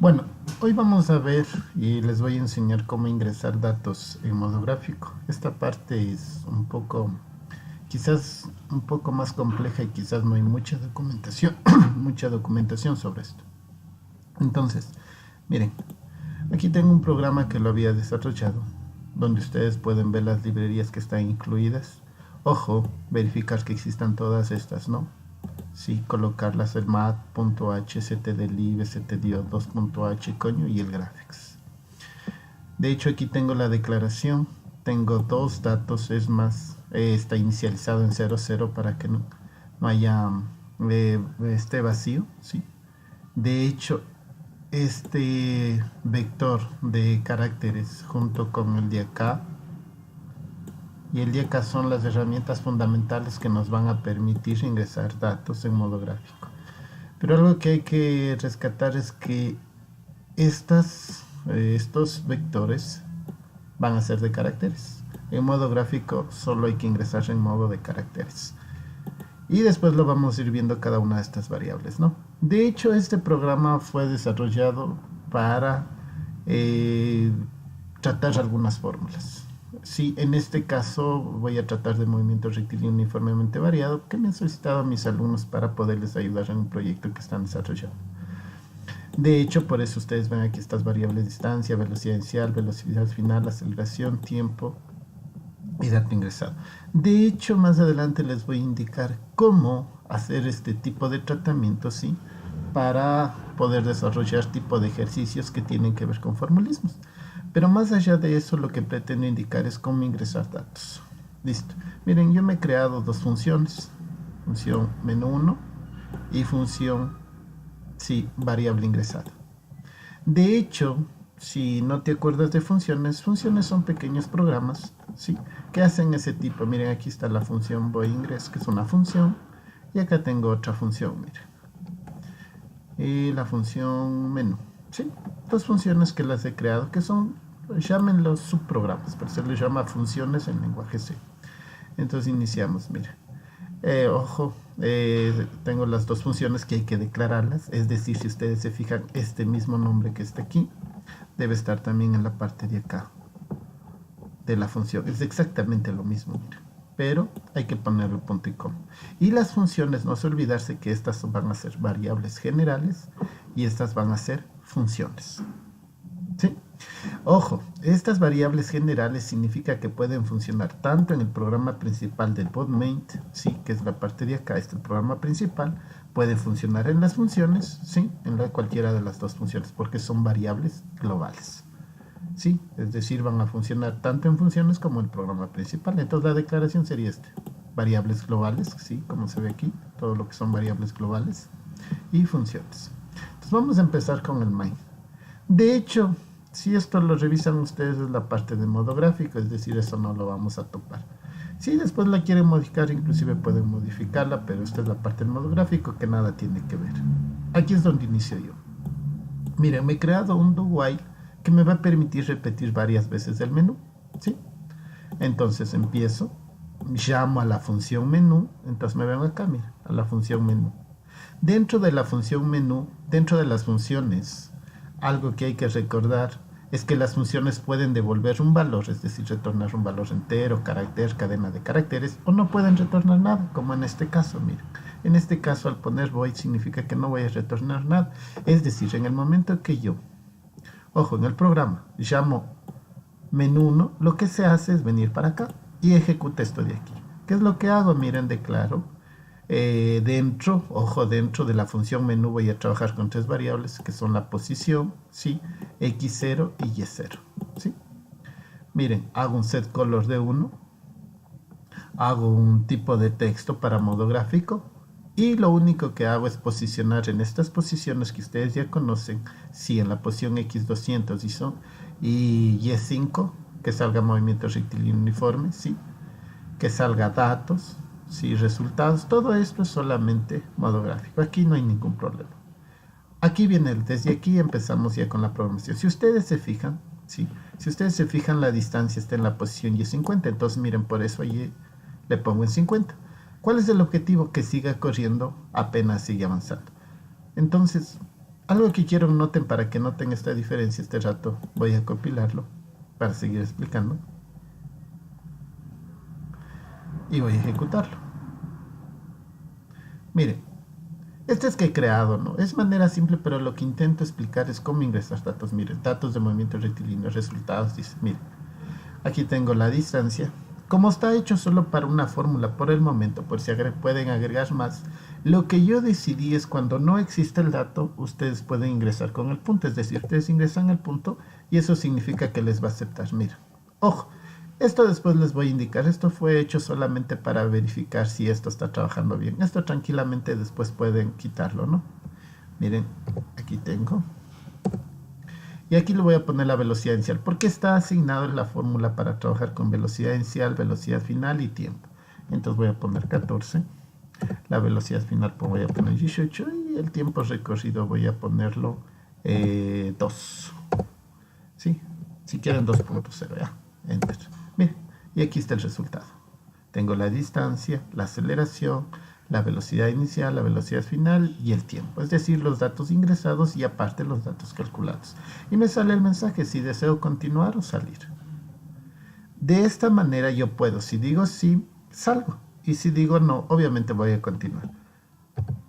Bueno, hoy vamos a ver y les voy a enseñar cómo ingresar datos en modo gráfico. Esta parte es quizás un poco más compleja y quizás no hay mucha documentación, mucha documentación sobre esto. Entonces, miren, aquí tengo un programa que lo había desarrollado, donde ustedes pueden ver las librerías que están incluidas. Ojo, verificar que existan todas estas, ¿no? Sí, colocarlas el mat.h, ctdlib, ctdio2.h, coño, y el graphics. De hecho, aquí tengo la declaración, tengo dos datos, es más, está inicializado en 00 para que no haya este vacío, ¿sí? De hecho, este vector de caracteres junto con el de acá y el de acá son las herramientas fundamentales que nos van a permitir ingresar datos en modo gráfico. Pero algo que hay que rescatar es que estos vectores van a ser de caracteres. En modo gráfico solo hay que ingresar en modo de caracteres. Y después lo vamos a ir viendo cada una de estas variables, ¿no? De hecho, este programa fue desarrollado para tratar algunas fórmulas. Sí, en este caso voy a tratar de movimiento rectilíneo uniformemente variado que me han solicitado a mis alumnos para poderles ayudar en un proyecto que están desarrollando. De hecho, por eso ustedes ven aquí estas variables: distancia, velocidad inicial, velocidad final, aceleración, tiempo y dato ingresado. De hecho, más adelante les voy a indicar cómo hacer este tipo de tratamiento, ¿sí? Para poder desarrollar tipo de ejercicios que tienen que ver con formulismos. Pero más allá de eso, lo que pretendo indicar es cómo ingresar datos. Listo. Miren, yo me he creado dos funciones. Función menú 1 y función, sí, variable ingresada. De hecho, si no te acuerdas de funciones son pequeños programas, ¿sí? Que hacen ese tipo. Miren, aquí está la función voiingres, que es una función. Y acá tengo otra función, miren. Y la función menú, ¿sí? Dos funciones que las he creado, que son, llámenlos subprogramas, pero se les llama funciones en lenguaje C. Entonces iniciamos, mira. Ojo, tengo las dos funciones que hay que declararlas, es decir, si ustedes se fijan, este mismo nombre que está aquí debe estar también en la parte de acá de la función. Es exactamente lo mismo, mira, pero hay que ponerle punto y coma. Y las funciones, no se olvidarse que estas van a ser variables generales y estas van a ser funciones. ¿Sí? Ojo, estas variables generales significa que pueden funcionar tanto en el programa principal del botmain, ¿sí? Que es la parte de acá, este programa principal, pueden funcionar en las funciones, ¿sí? En cualquiera de las dos funciones, porque son variables globales. ¿Sí? Es decir, van a funcionar tanto en funciones como en el programa principal. Entonces la declaración sería variables globales, ¿sí? Como se ve aquí, todo lo que son variables globales y funciones. Entonces vamos a empezar con el main. De hecho, si esto lo revisan ustedes, es la parte de modo gráfico, es decir, eso no lo vamos a topar. Si después la quieren modificar, inclusive pueden modificarla, pero esta es la parte del modo gráfico que nada tiene que ver. Aquí es donde inicio yo. Miren, me he creado un do while que me va a permitir repetir varias veces el menú, ¿sí? Entonces empiezo, llamo a la función menú, entonces me ven acá, mira, a la función menú. Dentro de la función menú, dentro de las funciones, algo que hay que recordar es que las funciones pueden devolver un valor, es decir, retornar un valor entero, carácter, cadena de caracteres, o no pueden retornar nada, como en este caso, miren. En este caso, al poner void significa que no voy a retornar nada. Es decir, en el momento que yo, ojo, en el programa llamo menú 1, lo que se hace es venir para acá y ejecuta esto de aquí. ¿Qué es lo que hago? Miren, declaro dentro, ojo, dentro de la función menú voy a trabajar con tres variables que son la posición, ¿sí? X0 y Y0, ¿sí? Miren, hago un set color de 1, hago un tipo de texto para modo gráfico y lo único que hago es posicionar en estas posiciones que ustedes ya conocen, sí, en la posición X200 y Y5, que salga movimiento rectilíneo uniforme, sí, que salga datos, sí, resultados. Todo esto es solamente modo gráfico, aquí no hay ningún problema. Aquí viene, desde aquí empezamos ya con la programación. Si ustedes se fijan, ¿sí? Si ustedes se fijan, la distancia está en la posición Y50, entonces miren, por eso ahí le pongo en 50. ¿Cuál es el objetivo? Que siga corriendo apenas sigue avanzando. Entonces, Algo que quiero noten para que noten esta diferencia este rato, voy a compilarlo para seguir explicando. Y voy a ejecutarlo. Miren, este es que he creado, ¿no? Es manera simple, pero lo que intento explicar es cómo ingresar datos. Miren, datos de movimiento rectilíneo, resultados, dice, miren. Aquí tengo la distancia. Como está hecho solo para una fórmula por el momento, por si pueden agregar más, lo que yo decidí es cuando no existe el dato, ustedes pueden ingresar con el punto. Es decir, ustedes ingresan el punto y eso significa que les va a aceptar. Mira, ojo, esto después les voy a indicar. Esto fue hecho solamente para verificar si esto está trabajando bien. Esto tranquilamente después pueden quitarlo, ¿no? Miren, aquí tengo. Y aquí le voy a poner la velocidad inicial, porque está asignado en la fórmula para trabajar con velocidad inicial, velocidad final y tiempo. Entonces voy a poner 14. La velocidad final voy a poner 18 y el tiempo recorrido voy a ponerlo 2. ¿Sí? Si quieren 2.0, ya. Enter. Miren, y aquí está el resultado. Tengo la distancia, la aceleración, la velocidad inicial, la velocidad final y el tiempo. Es decir, los datos ingresados y aparte los datos calculados. Y me sale el mensaje si deseo continuar o salir. De esta manera yo puedo, si digo sí, salgo. Y si digo no, obviamente voy a continuar.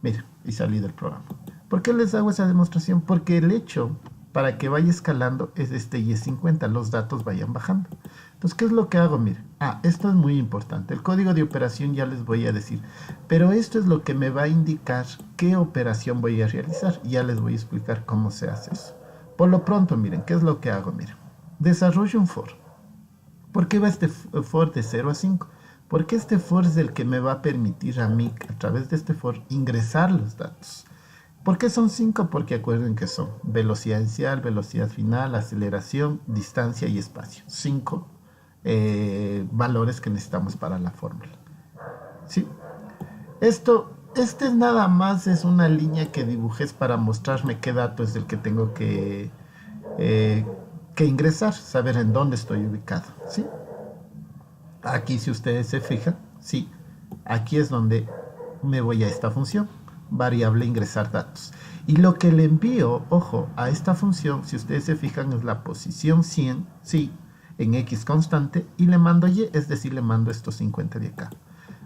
Miren, y salí del programa. ¿Por qué les hago esa demostración? Porque el hecho para que vaya escalando es y es 50, los datos vayan bajando. Entonces, ¿qué es lo que hago? Miren, esto es muy importante. El código de operación ya les voy a decir, pero esto es lo que me va a indicar qué operación voy a realizar. Ya les voy a explicar cómo se hace eso. Por lo pronto, miren, ¿qué es lo que hago? Miren, desarrollo un for. ¿Por qué va este for de 0 a 5? Porque este for es el que me va a permitir a mí, a través de este for, ingresar los datos. ¿Por qué son 5? Porque acuerden que son velocidad inicial, velocidad final, aceleración, distancia y espacio. 5 valores que necesitamos para la fórmula. ¿Sí? Este nada más es una línea que dibujes para mostrarme qué dato es el que tengo que ingresar, saber en dónde estoy ubicado. ¿Sí? Aquí, si ustedes se fijan, sí, aquí es donde me voy a esta función. Variable ingresar datos. Y lo que le envío, ojo, a esta función, si ustedes se fijan, es la posición 100, sí, en X constante, y le mando Y, es decir, le mando estos 50 de acá.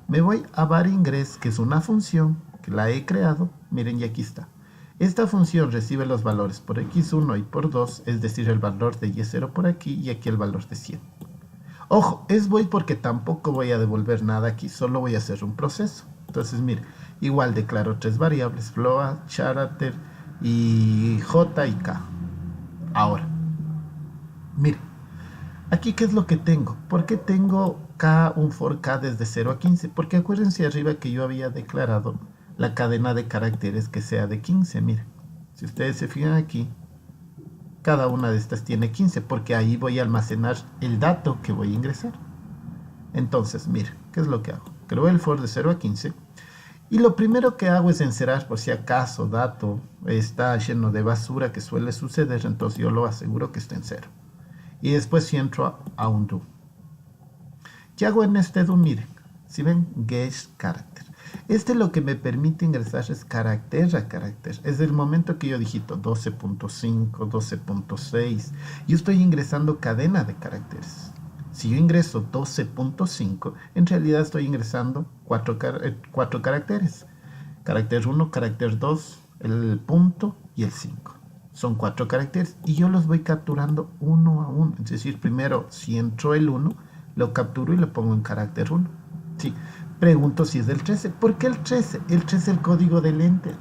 Me voy a var_ingres, que es una función que la he creado, miren, y aquí está. Esta función recibe los valores por X1 y por 2, es decir, el valor de Y0 por aquí y aquí el valor de 100. Ojo, es void porque tampoco voy a devolver nada aquí, solo voy a hacer un proceso. Entonces, mire, igual declaro 3 variables, float, character y j y k. Ahora, mire, aquí ¿qué es lo que tengo? ¿Por qué tengo k, un for k desde 0 a 15? Porque acuérdense arriba que yo había declarado la cadena de caracteres que sea de 15. Mire, si ustedes se fijan aquí, cada una de estas tiene 15, porque ahí voy a almacenar el dato que voy a ingresar. Entonces, mire, ¿qué es lo que hago? Creo el for de 0 a 15. Y lo primero que hago es encerrar por si acaso dato está lleno de basura, que suele suceder, entonces yo lo aseguro que está en 0. Y después si entro a un do. ¿Qué hago en este do? Miren, si ven, get character. Lo que me permite ingresar es carácter a carácter. Es el momento que yo digito 12.5, 12.6. Yo estoy ingresando cadena de caracteres. Si yo ingreso 12.5, en realidad estoy ingresando 4 caracteres. Carácter 1, carácter 2, el punto y el 5. Son 4 caracteres y yo los voy capturando uno a uno. Es decir, primero, si entró el 1, lo capturo y lo pongo en carácter 1. Sí. Pregunto si es del 13. ¿Por qué el 13? El 13 es el código del enter.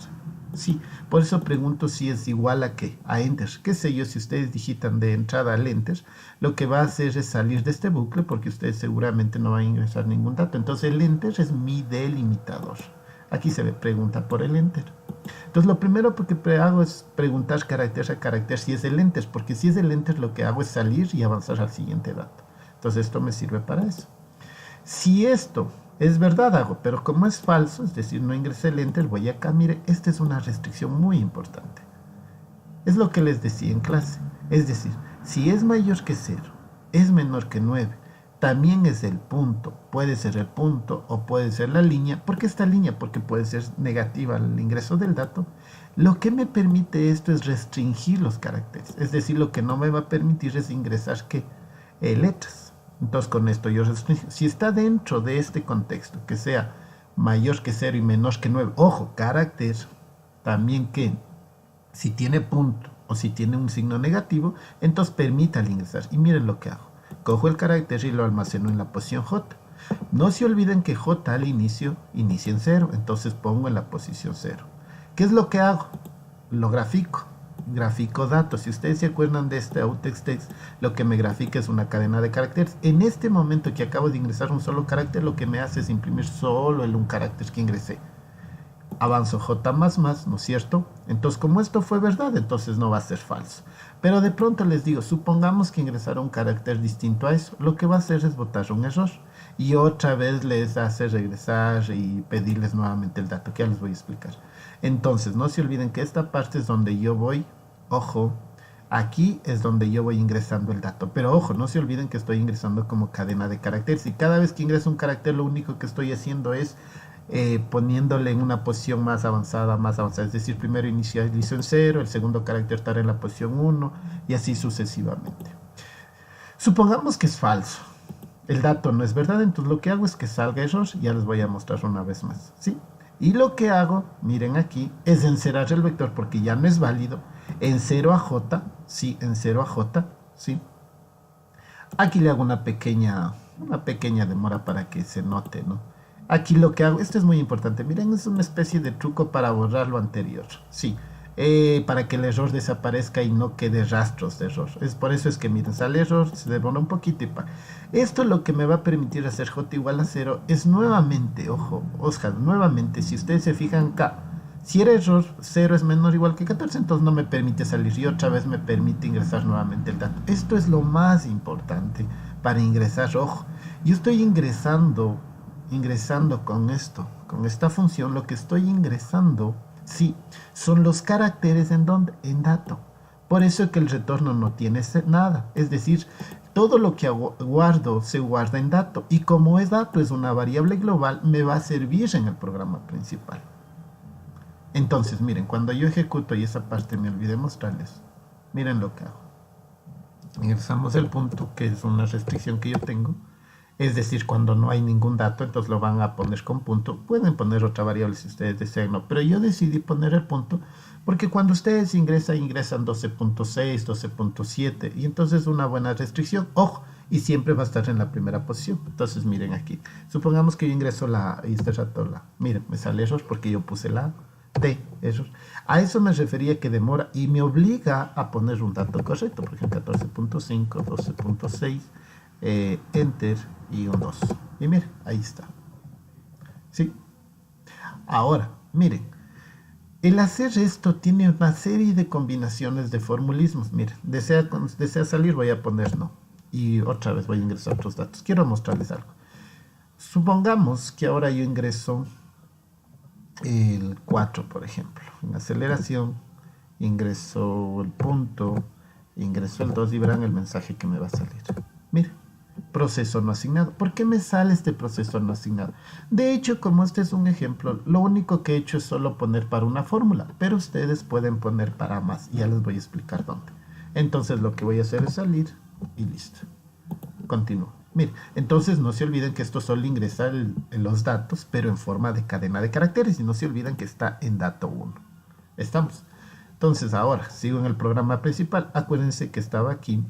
Sí, por eso pregunto si es igual a qué, a enter. Qué sé yo, si ustedes digitan de entrada al enter, lo que va a hacer es salir de este bucle porque ustedes seguramente no van a ingresar ningún dato. Entonces el enter es mi delimitador. Aquí se ve pregunta por el enter. Entonces lo primero que hago es preguntar carácter a carácter si es el enter, porque si es el enter lo que hago es salir y avanzar al siguiente dato. Entonces esto me sirve para eso. Si esto es verdad hago, pero como es falso, es decir, no ingresé el enter, voy acá. Mire, esta es una restricción muy importante. Es lo que les decía en clase. Es decir, si es mayor que 0, es menor que 9, también es el punto. Puede ser el punto o puede ser la línea. ¿Por qué esta línea? Porque puede ser negativa el ingreso del dato. Lo que me permite esto es restringir los caracteres. Es decir, lo que no me va a permitir es ingresar ¿qué? Letras. Entonces con esto yo restringo. Si está dentro de este contexto, que sea mayor que 0 y menor que 9. Ojo, carácter también que si tiene punto o si tiene un signo negativo, entonces permítale ingresar. Y miren lo que hago. Cojo el carácter y lo almaceno en la posición J. No se olviden que J al inicia en 0, entonces pongo en la posición 0. ¿Qué es lo que hago? Lo grafico. Grafico datos. Si ustedes se acuerdan de este outText, lo que me grafica es una cadena de caracteres. En este momento que acabo de ingresar un solo carácter, lo que me hace es imprimir solo el un carácter que ingresé. Avanzo J++, ¿no es cierto? Entonces, como esto fue verdad, entonces no va a ser falso. Pero de pronto les digo, supongamos que ingresara un carácter distinto a eso. Lo que va a hacer es botar un error. Y otra vez les hace regresar y pedirles nuevamente el dato, que ya les voy a explicar. Entonces, no se olviden que esta parte es donde yo voy, ojo, aquí es donde yo voy ingresando el dato. Pero ojo, no se olviden que estoy ingresando como cadena de caracteres. Y cada vez que ingreso un carácter, lo único que estoy haciendo es poniéndole en una posición más avanzada. Es decir, primero inicializo en 0, el segundo carácter estará en la posición 1 y así sucesivamente. Supongamos que es falso. El dato no es verdad, entonces lo que hago es que salga error. Ya les voy a mostrar una vez más, ¿sí? Y lo que hago, miren aquí, es encerar el vector porque ya no es válido. En 0 a J, sí, en 0 a J, sí. Aquí le hago una pequeña demora para que se note, ¿no? Aquí lo que hago, esto es muy importante, miren, es una especie de truco para borrar lo anterior, sí. Para que el error desaparezca y no quede rastros de error. Por eso es que miren, sale error, se demora un poquito y esto lo que me va a permitir hacer J igual a 0 es nuevamente, ojo, Oscar, nuevamente, si ustedes se fijan acá, si era error, 0 es menor o igual que 14, entonces no me permite salir y otra vez me permite ingresar nuevamente el dato. Esto es lo más importante para ingresar, ojo, yo estoy ingresando con esto, con esta función, lo que estoy ingresando, sí, son los caracteres en dato. Por eso es que el retorno no tiene nada. Es decir, todo lo que guardo se guarda en dato. Y como es dato, es una variable global, me va a servir en el programa principal. Entonces, miren, cuando yo ejecuto, y esa parte me olvidé mostrarles, miren lo que hago. Ingresamos el punto, que es una restricción que yo tengo. Es decir, cuando no hay ningún dato, entonces lo van a poner con punto. Pueden poner otra variable si ustedes desean, no. Pero yo decidí poner el punto porque cuando ustedes ingresan 12.6, 12.7. Y entonces es una buena restricción. Ojo, y siempre va a estar en la primera posición. Entonces miren aquí. Supongamos que yo ingreso y este rato miren, me sale error porque yo puse la T, error. A eso me refería que demora y me obliga a poner un dato correcto. Por ejemplo, 14.5, 12.6. Enter y un 2 y miren, ahí está, ¿sí? Ahora, miren, el hacer esto tiene una serie de combinaciones de formulismos. Miren, desea salir, voy a poner no y otra vez voy a ingresar otros datos. Quiero mostrarles algo. Supongamos que ahora yo ingreso el 4, por ejemplo, en aceleración ingreso el punto, ingreso el 2 y verán el mensaje que me va a salir. Miren, proceso no asignado. ¿Por qué me sale este proceso no asignado? De hecho, como este es un ejemplo, lo único que he hecho es solo poner para una fórmula, pero ustedes pueden poner para más y ya les voy a explicar dónde. Entonces lo que voy a hacer es salir y listo. Continúo. Mire, entonces no se olviden que esto solo ingresa los datos, pero en forma de cadena de caracteres y no se olviden que está en dato 1. ¿Estamos? Entonces ahora sigo en el programa principal. Acuérdense que estaba aquí.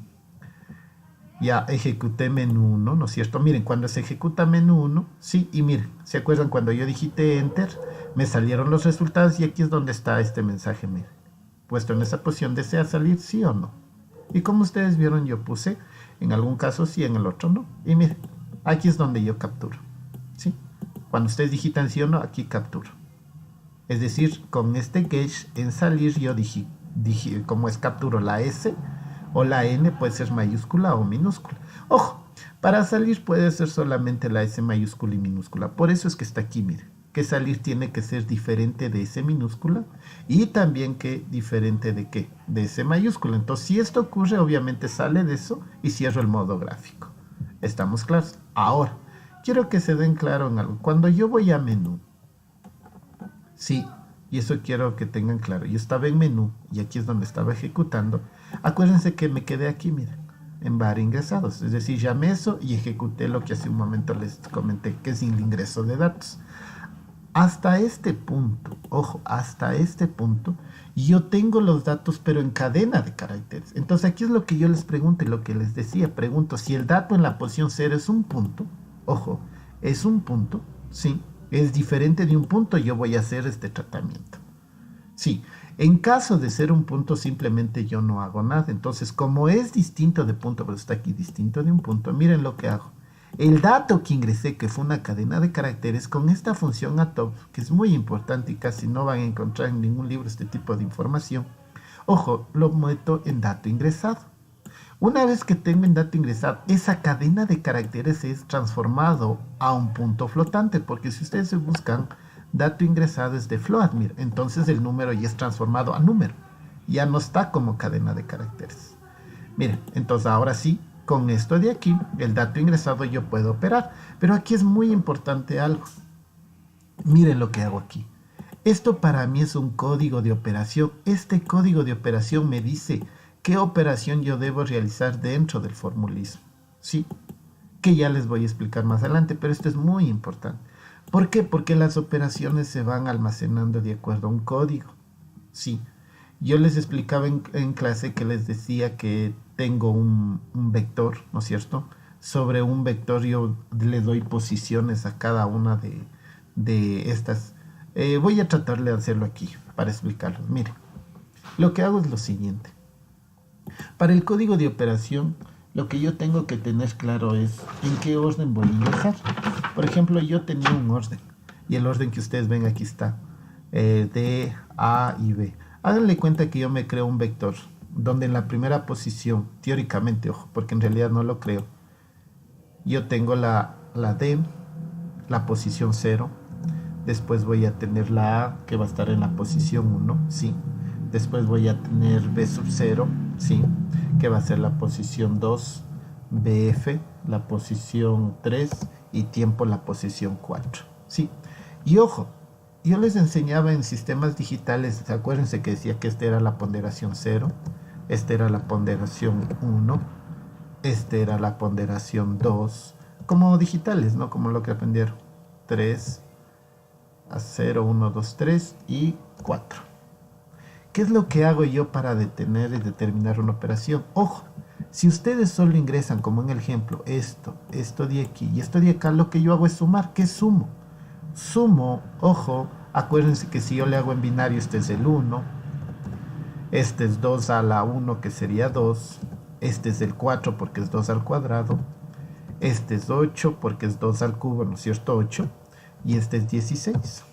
Ya ejecuté menú 1, ¿no es cierto? Miren, cuando se ejecuta menú 1, sí, y miren, ¿se acuerdan cuando yo digité Enter? Me salieron los resultados y aquí es donde está este mensaje, miren. Puesto en esa posición, ¿desea salir sí o no? Y como ustedes vieron, yo puse, en algún caso sí, en el otro no. Y miren, aquí es donde yo capturo, ¿sí? Cuando ustedes digitan sí o no, aquí capturo. Es decir, con este gauge en salir yo dije, como es capturo la S, o la N puede ser mayúscula o minúscula. Ojo, para salir puede ser solamente la S mayúscula y minúscula. Por eso es que está aquí, miren, que salir tiene que ser diferente de S minúscula y también que diferente de ¿qué? De S mayúscula. Entonces, si esto ocurre, obviamente sale de eso y cierro el modo gráfico. ¿Estamos claros? Ahora, quiero que se den claro en algo. Cuando yo voy a menú, sí, y eso quiero que tengan claro. Yo estaba en menú y aquí es donde estaba ejecutando. Acuérdense que me quedé aquí, miren, en barra ingresados. Es decir, llamé eso y ejecuté lo que hace un momento les comenté, que es el ingreso de datos. Hasta este punto, ojo, hasta este punto, yo tengo los datos pero en cadena de caracteres. Entonces aquí es lo que yo les pregunto y lo que les decía. Pregunto, si el dato en la posición 0 es un punto, ojo, es un punto, ¿sí? Es diferente de un punto, yo voy a hacer este tratamiento. Sí, en caso de ser un punto simplemente yo no hago nada. Entonces como es distinto de punto, pero está aquí distinto de un punto, miren lo que hago. El dato que ingresé, que fue una cadena de caracteres, con esta función atop, que es muy importante y casi no van a encontrar en ningún libro este tipo de información, ojo, lo meto en dato ingresado. Una vez que tengo en dato ingresado, esa cadena de caracteres es transformado a un punto flotante, porque si ustedes se buscan, dato ingresado es de float, entonces el número ya es transformado a número, ya no está como cadena de caracteres. Miren, entonces ahora sí, con esto de aquí, el dato ingresado yo puedo operar. Pero aquí es muy importante algo. Miren lo que hago aquí. Esto para mí es un código de operación. Este código de operación me dice qué operación yo debo realizar dentro del formulismo. ¿Sí? Que ya les voy a explicar más adelante, pero esto es muy importante. ¿Por qué? Porque las operaciones se van almacenando de acuerdo a un código. Sí. Yo les explicaba en clase que les decía que tengo un vector, ¿no es cierto? Sobre un vector yo le doy posiciones a cada una de estas. Voy a tratar de hacerlo aquí para explicarlo. Miren, lo que hago es lo siguiente. Para el código de operación, lo que yo tengo que tener claro es en qué orden voy a ingresar. Por ejemplo, yo tenía un orden y el orden que ustedes ven aquí está, D, A y B. Háganle cuenta que yo me creo un vector donde en la primera posición, teóricamente, ojo, porque en realidad no lo creo, yo tengo la D, la posición 0, después voy a tener la A, que va a estar en la posición 1, ¿sí? Después voy a tener B sub 0, ¿sí? Que va a ser la posición 2, BF, la posición 3 y tiempo la posición 4, ¿sí? Y ojo, yo les enseñaba en sistemas digitales, acuérdense que decía que esta era la ponderación 0, esta era la ponderación 1, esta era la ponderación 2, como digitales, ¿no? Como lo que aprendieron. 3, a 0, 1, 2, 3 y 4. ¿Qué es lo que hago yo para detener y determinar una operación? Ojo, si ustedes solo ingresan, como en el ejemplo, esto de aquí y esto de acá, lo que yo hago es sumar. ¿Qué sumo? Sumo, ojo, acuérdense que si yo le hago en binario, este es el 1, este es 2 a la 1, que sería 2, este es el 4 porque es 2 al cuadrado, este es 8 porque es 2 al cubo, ¿no es cierto? 8, y este es 16.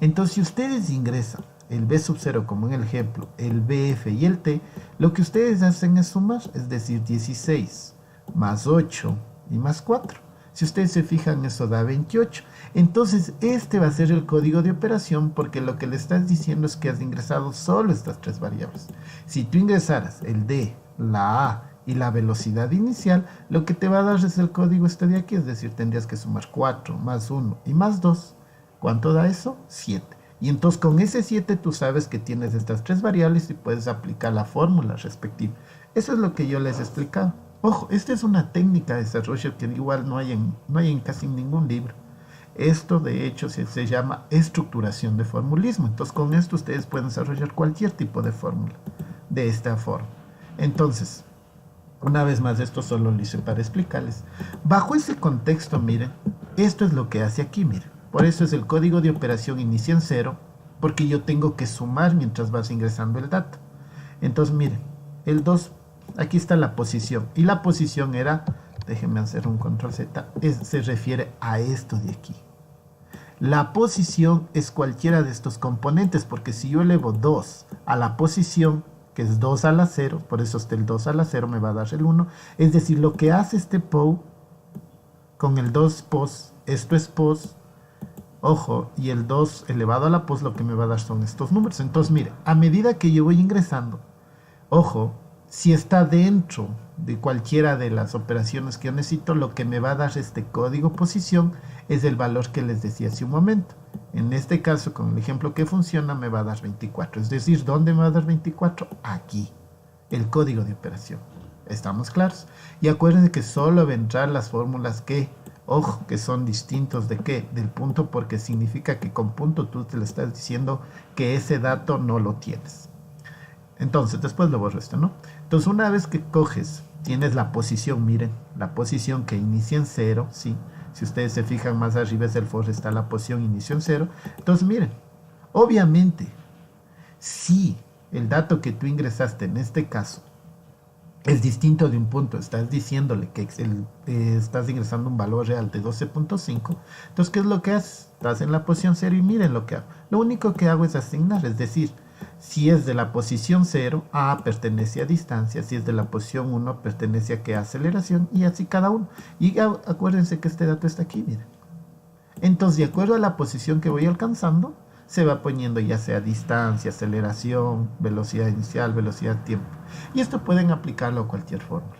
Entonces, si ustedes ingresan el B sub 0, como en el ejemplo, el BF y el T, lo que ustedes hacen es sumar, es decir, 16 más 8 y más 4. Si ustedes se fijan, eso da 28. Entonces, este va a ser el código de operación porque lo que le estás diciendo es que has ingresado solo estas tres variables. Si tú ingresaras el D, la A y la velocidad inicial, lo que te va a dar es el código este de aquí, es decir, tendrías que sumar 4 más 1 y más 2. ¿Cuánto da eso? 7. Y entonces con ese 7 tú sabes que tienes estas tres variables y puedes aplicar la fórmula respectiva. Eso es lo que yo les he explicado. Ojo, esta es una técnica de desarrollo que igual no hay en casi ningún libro. Esto de hecho se llama estructuración de formulismo. Entonces con esto ustedes pueden desarrollar cualquier tipo de fórmula de esta forma. Entonces, una vez más, esto solo lo hice para explicarles. Bajo ese contexto, miren, esto es lo que hace aquí, miren. Por eso es el código de operación inicia en 0, porque yo tengo que sumar mientras vas ingresando el dato. Entonces, miren, el 2, aquí está la posición. Y la posición era, déjenme hacer un control Z, se refiere a esto de aquí. La posición es cualquiera de estos componentes, porque si yo elevo 2 a la posición, que es 2 a la 0, por eso hasta el 2 a la 0 me va a dar el 1. Es decir, lo que hace este POW con el 2 pos, esto es pos, ojo, y el 2 elevado a la pos lo que me va a dar son estos números. Entonces, mire, a medida que yo voy ingresando, ojo, Si está dentro de cualquiera de las operaciones que yo necesito, lo que me va a dar este código posición es el valor que les decía hace un momento. En este caso, con el ejemplo que funciona, me va a dar 24. Es decir, ¿dónde me va a dar 24? Aquí, el código de operación. ¿Estamos claros? Y acuérdense que solo vendrán las fórmulas que, ojo, que son distintos de qué, del punto, porque significa que con punto tú te le estás diciendo que ese dato no lo tienes. Entonces, después lo borro esto, ¿no? Entonces, una vez que coges, tienes la posición, miren, la posición que inicia en 0, ¿sí? Si ustedes se fijan más arriba es el for, está la posición inicio en 0. Entonces, miren, obviamente, si el dato que tú ingresaste en este caso es distinto de un punto, estás diciéndole que estás ingresando un valor real de 12.5, entonces, ¿qué es lo que haces? Estás en la posición 0 y miren lo que hago. Lo único que hago es asignar, es decir, si es de la posición 0, A pertenece a distancia. Si es de la posición 1, pertenece a qué, aceleración. Y así cada uno. Y acuérdense que este dato está aquí, miren. Entonces, de acuerdo a la posición que voy alcanzando, se va poniendo ya sea distancia, aceleración, velocidad inicial, velocidad tiempo. Y esto pueden aplicarlo a cualquier fórmula.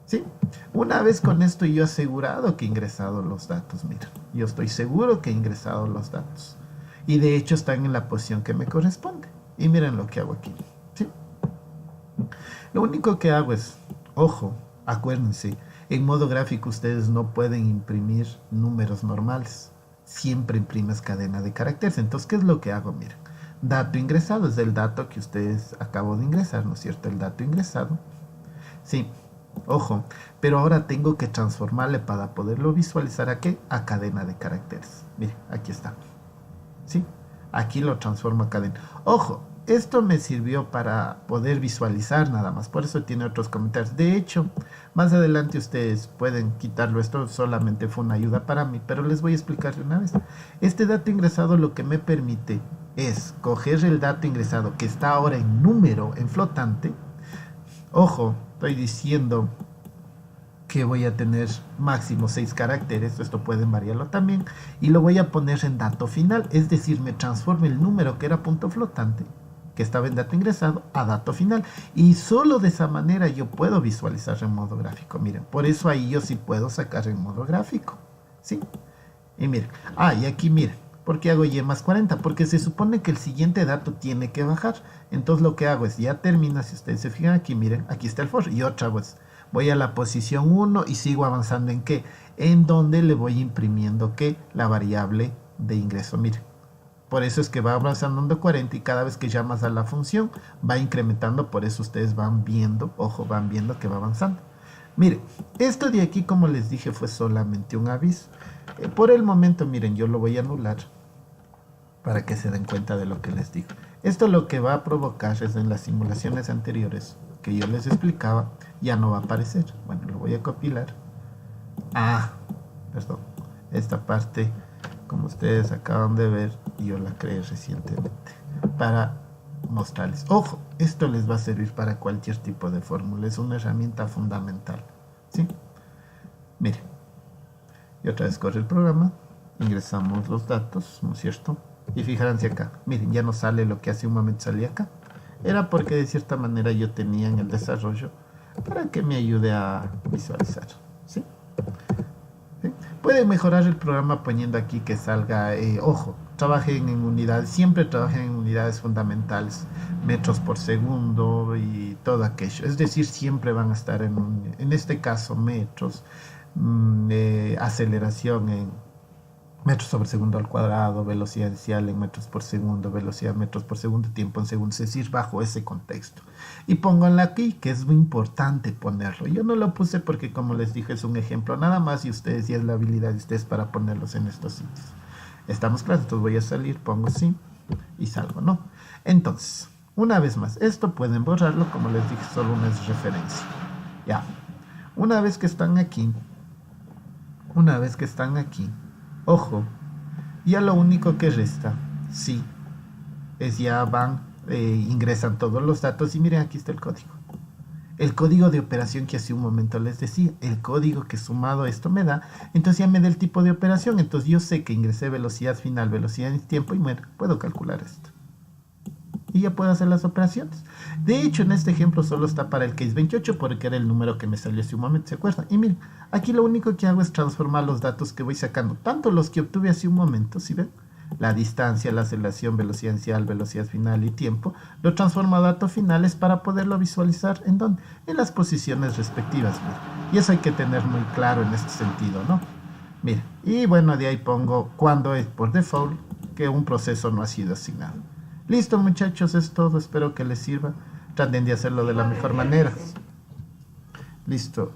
¿Sí? Una vez con esto yo he asegurado que he ingresado los datos, miren. Yo estoy seguro que he ingresado los datos. Y de hecho están en la posición que me corresponde. Y miren lo que hago aquí, ¿sí? Lo único que hago es, ojo, acuérdense, en modo gráfico ustedes no pueden imprimir números normales. Siempre imprimes cadena de caracteres. Entonces, ¿qué es lo que hago? Miren, dato ingresado es el dato que ustedes acaban de ingresar, ¿no es cierto? El dato ingresado. Sí, ojo, pero ahora tengo que transformarle para poderlo visualizar a qué? A cadena de caracteres. Miren, aquí está. ¿Sí? Aquí lo transformo a cadena. Ojo, esto me sirvió para poder visualizar nada más. Por eso tiene otros comentarios. De hecho, más adelante ustedes pueden quitarlo. Esto solamente fue una ayuda para mí, pero les voy a explicar de una vez. Este dato ingresado lo que me permite es coger el dato ingresado que está ahora en número, en flotante. Ojo, estoy diciendo que voy a tener máximo 6 caracteres, esto pueden variarlo también, y lo voy a poner en dato final, es decir, me transformo el número que era punto flotante, que estaba en dato ingresado, a dato final, y solo de esa manera yo puedo visualizar en modo gráfico. Miren, por eso ahí yo sí puedo sacar en modo gráfico, ¿sí? Y miren, y aquí miren, ¿por qué hago y más 40? Porque se supone que el siguiente dato tiene que bajar. Entonces lo que hago es, ya termina, si ustedes se fijan aquí, miren, aquí está el for, y otra vez voy a la posición 1 y sigo avanzando en qué, en donde le voy imprimiendo qué, la variable de ingreso. Miren, por eso es que va avanzando en 40 y cada vez que llamas a la función va incrementando. Por eso ustedes van viendo, ojo, van viendo que va avanzando. Miren, esto de aquí, como les dije, fue solamente un aviso. Por el momento, miren, yo lo voy a anular para que se den cuenta de lo que les digo. Esto lo que va a provocar es, en las simulaciones anteriores que yo les explicaba, ya no va a aparecer. Bueno, lo voy a copiar. Perdón. Esta parte, como ustedes acaban de ver, yo la creé recientemente para mostrarles. Ojo, esto les va a servir para cualquier tipo de fórmula. Es una herramienta fundamental, ¿sí? Miren, y otra vez corre el programa. Ingresamos los datos, ¿no es cierto? Y fijarse acá. Miren, ya no sale lo que hace un momento salía acá. Era porque de cierta manera yo tenía en el desarrollo para que me ayude a visualizar, ¿sí? ¿Sí? Pueden mejorar el programa poniendo aquí que salga, ojo, trabajen en unidades, siempre trabajen en unidades fundamentales, metros por segundo y todo aquello. Es decir, siempre van a estar en este caso, metros, aceleración en metros sobre segundo al cuadrado, velocidad inicial en metros por segundo, velocidad metros por segundo, tiempo en segundos, es decir, bajo ese contexto. Y pónganlo aquí, que es muy importante ponerlo. Yo no lo puse porque, como les dije, es un ejemplo nada más y ustedes, y es la habilidad de ustedes para ponerlos en estos sitios. ¿Estamos claros? Entonces voy a salir, pongo sí y salgo, ¿no? Entonces, una vez más, esto pueden borrarlo, como les dije, solo una referencia. Ya, una vez que están aquí, ojo, ya lo único que resta, sí, es ya van, ingresan todos los datos y miren, aquí está el código. El código de operación que hace un momento les decía, el código que sumado a esto me da, entonces ya me da el tipo de operación, entonces yo sé que ingresé velocidad final, velocidad en tiempo y bueno, puedo calcular esto. y ya puedo hacer las operaciones. De hecho, en este ejemplo solo está para el case 28 porque era el número que me salió hace un momento, ¿se acuerdan? Y miren, aquí lo único que hago es transformar los datos que voy sacando, tanto los que obtuve hace un momento, ¿sí ven? La distancia, la aceleración, velocidad inicial, velocidad final y tiempo, lo transformo a datos finales para poderlo visualizar en dónde, en las posiciones respectivas. Miren. Y eso hay que tener muy claro en este sentido, ¿no? Miren, y bueno, de ahí pongo cuando es por default que un proceso no ha sido asignado. Listo, muchachos, es todo. Espero que les sirva. Traten de hacerlo de la mejor manera. Listo.